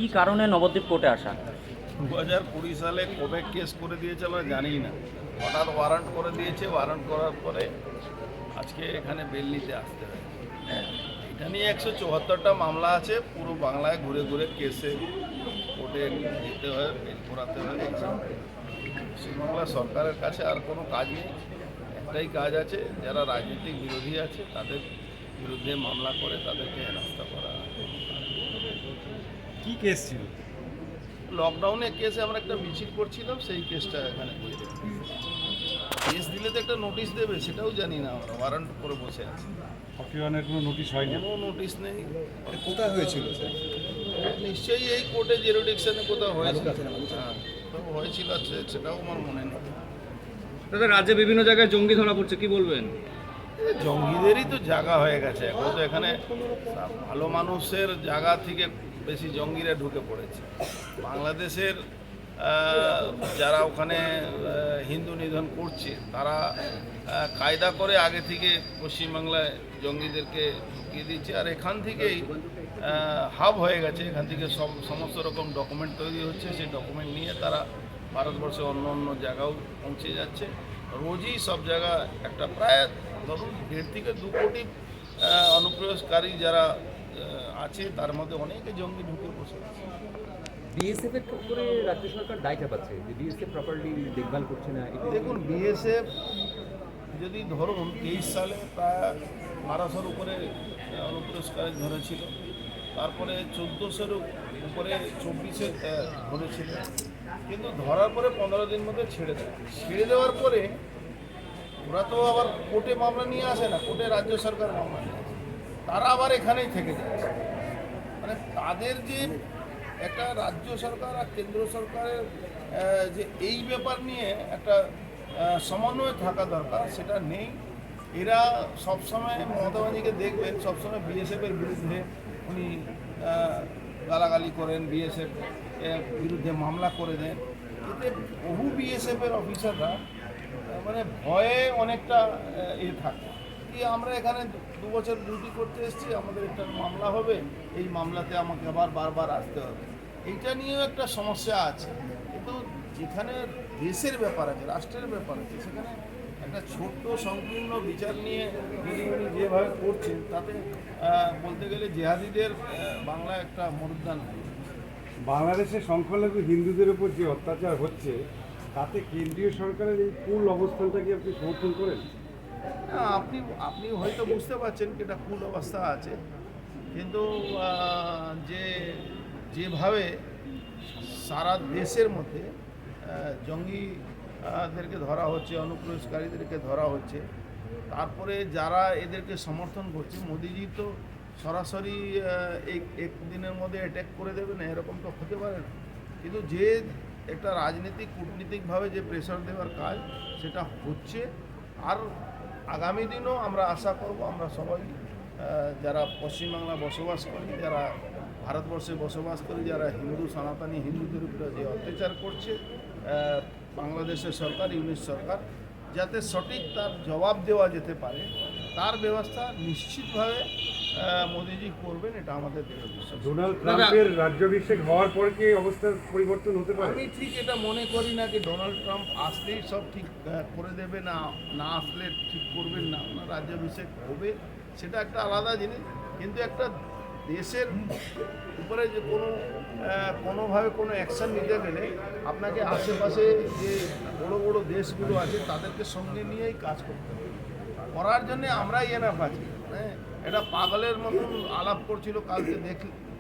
কি কারণে নবদ্বীপ কোর্টে আসা? 2020 সালে কবে কেস করে দিয়েছে আমরা জানি না। হঠাৎ ওয়ারেন্ট করে দিয়েছে, ওয়ারেন্ট করার পরে আজকে এখানে বেল নিতে আসতে হয়। এটা নিয়ে 174টা মামলা আছে, পুরো বাংলায় ঘুরে ঘুরে কেসে কোর্টে যেতে হয়, বেল করাতে হয়। পশ্চিমবাংলা সরকারের কাছে আর কোনো কাজ নেই, একটাই কাজ আছে, যারা রাজনৈতিক বিরোধী আছে তাদের বিরুদ্ধে মামলা করে তাদেরকে হেনস্থা করা। কি কেস ছিল? লকডাউনে কেসে আমরা একটা মিছিল করছিলাম, সেই কেসটা এখানে দিয়ে দেবে। কেস দিলে তো একটা নোটিশ দেবে, সেটাও জানি না, আমরা ওয়ারেন্ট করে বসে আছি, অফিওয়ানের কোনো নোটিশ হয়নি? কোনো নোটিশ নেই। কোথায় হয়েছিল স্যার? নিশ্চয়ই এই কোর্টে জেরোডিকশনে কোথাও হয়েছিল। হ্যাঁ, কোথাও হয়েছিল, সেটাও আমার মনে নেই। দাদা, রাজ্যে বিভিন্ন জায়গায় জঙ্গি ধরা পড়ছে, কি বলবেন? জঙ্গিদেরই তো জায়গা হয়ে গেছে এখন, তো এখানে ভালো মানুষের জায়গা থেকে বেশি জঙ্গিরা ঢুকে পড়েছে। বাংলাদেশের যারা ওখানে হিন্দু নিধন করছে তারা কায়দা করে আগে থেকে পশ্চিমবাংলায় জঙ্গিদেরকে ঢুকিয়ে দিচ্ছে, আর এখান থেকেই হাব হয়ে গেছে। এখান থেকে সমস্ত রকম ডকুমেন্ট তৈরি হচ্ছে, সেই ডকুমেন্ট নিয়ে তারা ভারতবর্ষে অন্য অন্য জায়গাও পৌঁছে যাচ্ছে। রোজই সব জায়গা একটা প্রায় ধরুন 1.5 থেকে 2 কোটি অনুপ্রবেশকারী যারা আছে, তার মধ্যে অনেকে জঙ্গি ঢুকে বসে আছে। বিএসএফ এর উপরে রাজ্য সরকার দায়টা পাচ্ছে যে বিএসএফ প্রপারলি দেখভাল করছে না। দেখুন, বিএসএফ যদি ধরুন 23 সালে প্রায় 1200-এর উপরে অনুপ্রবেশকারী ধরেছিল, তারপরে 1400-এর উপরে 24-এ ধরেছিল, কিন্তু ধরার পরে 15 দিন মধ্যে ছেড়ে দেয়। ছেড়ে দেওয়ার পরে ওরা তো আবার কোর্টে মামলা নিয়ে আসে না, কোর্টে রাজ্য সরকার মামলা নিয়ে আসে, তারা আবার এখানেই থেকে যাচ্ছে। মানে তাদের যে একটা রাজ্য সরকার আর কেন্দ্র সরকারের যে এই ব্যাপার নিয়ে একটা সমন্বয় থাকা দরকার, সেটা নেই। এরা সবসময় মমতা ব্যানার্জিকে দেখবেন সবসময় বিএসএফের বিরুদ্ধে উনি গালাগালি করেন, বিএসএফ বিরুদ্ধে মামলা করে দেন। এতে বহু বিএসএফের অফিসাররা মানে ভয়ে অনেকটা থাকে কি, আমরা এখানে 2 বছর ডিউটি করতে এসেছি, আমাদের একটা মামলা হবে, এই মামলাতে আমাকে আবার বারবার আসতে হবে। এইটা নিয়েও একটা সমস্যা আছে। কিন্তু যেখানে দেশের ব্যাপার আছে, রাষ্ট্রের ব্যাপার আছে, সেখানে একটা ছোট্ট সংকীর্ণ বিচার নিয়ে যদি উনি যেভাবে করছেন, তাতে বলতে গেলে জেহাদিদের বাংলায় একটা মরুদ্যান হয়ে যাচ্ছে। বাংলাদেশের সংখ্যালঘু হিন্দুদের উপর যে অত্যাচার হচ্ছে, তাতে কেন্দ্রীয় সরকারের এই কুল অবস্থানটাকে আপনি সমর্থন করেন? না, আপনি হয়তো বুঝতে পারছেন কি এটা কুল অবস্থা আছে, কিন্তু যেভাবে সারা দেশের মধ্যে জঙ্গিদেরকে ধরা হচ্ছে, অনুপ্রবেশকারীদেরকে ধরা হচ্ছে, তারপরে যারা এদেরকে সমর্থন করছে, মোদিজি তো সরাসরি একদিনের মধ্যে অ্যাটাক করে দেবে না, এরকম তো হতে পারে না। কিন্তু যে একটা রাজনীতিক কূটনীতিকভাবে যে প্রেশার দেওয়ার কাজ, সেটা হচ্ছে। আর আগামী দিনও আমরা আশা করব, আমরা সবাই যারা পশ্চিমবাংলা বসবাস করি, যারা ভারতবর্ষে বসবাস করি, যারা হিন্দু সনাতনী হিন্দুদের উপরে যে অত্যাচার করছে বাংলাদেশের সরকার, ইউনিট সরকার, যাতে সঠিক তার জবাব দেওয়া যেতে পারে, তার ব্যবস্থা নিশ্চিতভাবে মোদিজি করবেন, এটা আমাদের দৃঢ় বিশ্বাস। ডোনাল্ড ট্রাম্পের রাজ্যাভিষেক হওয়ার পর কি অবস্থার পরিবর্তন হতে পারে? আমি ঠিক এটা মনে করি না যে ডোনাল্ড ট্রাম্প আসলেই সব ঠিক করে দেবে, না আসলে ঠিক করবেন না। ওনার রাজ্যাভিষেক হবে, সেটা একটা আলাদা জিনিস, কিন্তু একটা দেশের উপরে যে কোনোভাবে কোনো অ্যাকশান নিতে গেলে আপনাকে আশেপাশে যে বড় বড় দেশগুলো আছে তাদেরকে সঙ্গে নিয়েই কাজ করতে হবে। করার জন্যে আমরাই এনাফ আছি। হ্যাঁ, এটা পাগলের মতন আলাপ করছিল কালকে,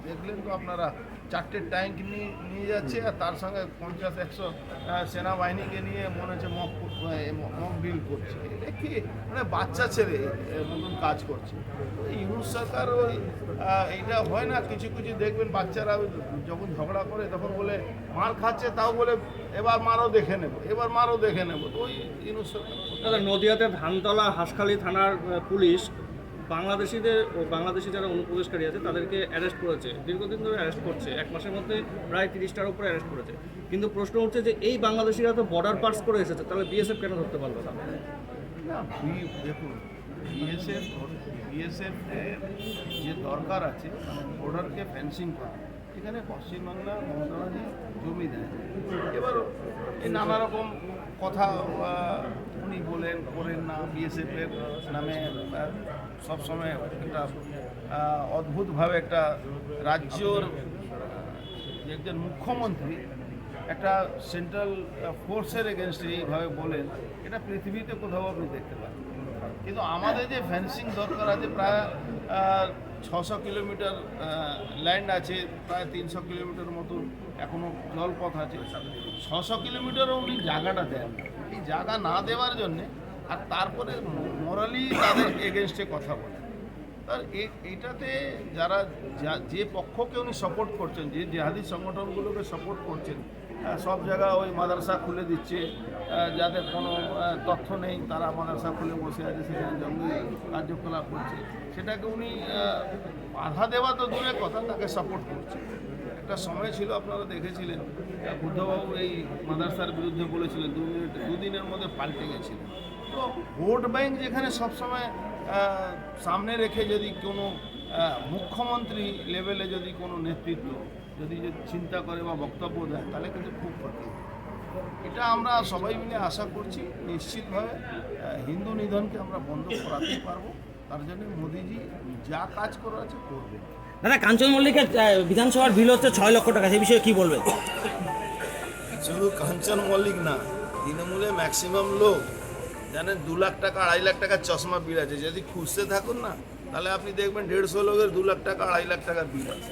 দেখলেন তো আপনারা, 4টে ট্যাঙ্ক নিয়ে যাচ্ছে, আর তার সঙ্গে 50-100 সেনাবাহিনীকে নিয়ে মনে হচ্ছে মক ড্রিল করছে। এটা কি মানে বাচ্চা ছেলে মতন কাজ করছে। ইউনুস সরকার ওই এইটা হয় না, কিছু কিছু দেখবেন বাচ্চারা যখন ঝগড়া করে তখন বলে মার খাচ্ছে, তাও বলে এবার মারও দেখে নেবো, এবার মারও দেখে নেবো। তো ওই ইউনুস সরকার। দাদা, নদিয়াতে ধানতলা হাঁসখালি থানার পুলিশ বাংলাদেশি যারা অনুপ্রবেশকারী আছে তাদেরকে অ্যারেস্ট করেছে, দীর্ঘদিন ধরে অ্যারেস্ট করছে, 1 মাসের মধ্যে প্রায় 30টার উপরে অ্যারেস্ট করেছে। কিন্তু প্রশ্ন হচ্ছে যে এই বাংলাদেশিরা তো বর্ডার পাস করে এসেছে, তাহলে বিএসএফ কেন ধরতে পারলো না? দেখুন, বিএসএফ যে দরকার আছে, বর্ডারকে ফেন্সিং করা, এখানে পশ্চিমবাংলা মমতা ব্যানার্জি জমি দেয়। এবার এই নানা রকম কথা উনি বলেন করেন না, বিএসএফের নামে সবসময় একটা অদ্ভুতভাবে একটা রাজ্যর যে একজন মুখ্যমন্ত্রী একটা সেন্ট্রাল ফোর্সের এগেনস্টে এইভাবে বলেন, এটা পৃথিবীতে কোথাও আপনি দেখতে পান। কিন্তু আমাদের যে ফেন্সিং দরকার আছে, প্রায় 600 কিলোমিটার ল্যান্ড আছে, প্রায় 300 কিলোমিটার মতন এখনও জলপথ আছে। 600 কিলোমিটারও উনি জায়গাটা দেন না। এই জায়গা না দেওয়ার জন্যে আর তারপরে মোরালি তাদের এগেনস্টে কথা বলেন। তার এইটাতে যারা যে পক্ষকে উনি সাপোর্ট করছেন, যে জেহাদি সংগঠনগুলোকে সাপোর্ট করছেন, সব জায়গায় ওই মাদ্রাসা খুলে দিচ্ছে, যাদের কোনো তথ্য নেই তারা মাদ্রাসা খুলে বসে আছে, সেখানে জঙ্গি কার্যকলাপ করছে, সেটাকে উনি বাধা দেওয়া তো দূরের কথা, তাকে সাপোর্ট করছে। একটা সময় ছিল, আপনারা দেখেছিলেন, বুদ্ধবাবু এই মাদ্রাসার বিরুদ্ধে বলেছিলেন, দুদিনের মধ্যে পাল্টে গেছিলেন। তো ভোট ব্যাংক যেখানে সবসময় সামনে রেখে যদি কোনো মুখ্যমন্ত্রী লেভেলে যদি কোনো নেতৃত্ব যদি চিন্তা করে বা বক্তব্য দেয়, তাহলে কিন্তু খুব ক্ষতি। এটা আমরা সবাই মিলে আশা করছি নিশ্চিতভাবে হিন্দু নিধনকে আমরা বন্ধ করাতেই পারবো। তার জন্য মোদিজি যা কাজ করার আছে করবেন। দাদা, কাঞ্চন মল্লিকের বিধানসভার বিল হচ্ছে 6 লক্ষ টাকা, সেই বিষয়ে কি বলবেন? শুধু কাঞ্চন মল্লিক না, তৃণমূলে ম্যাক্সিমাম লোক জানেন 2 লাখ টাকা 2.5 লাখ টাকার চশমা বিল আছে। যদি খুঁজতে থাকুন না, তাহলে আপনি দেখবেন 150 লোকের 2 লাখ টাকা 2.5 লাখ টাকার বিল আছে।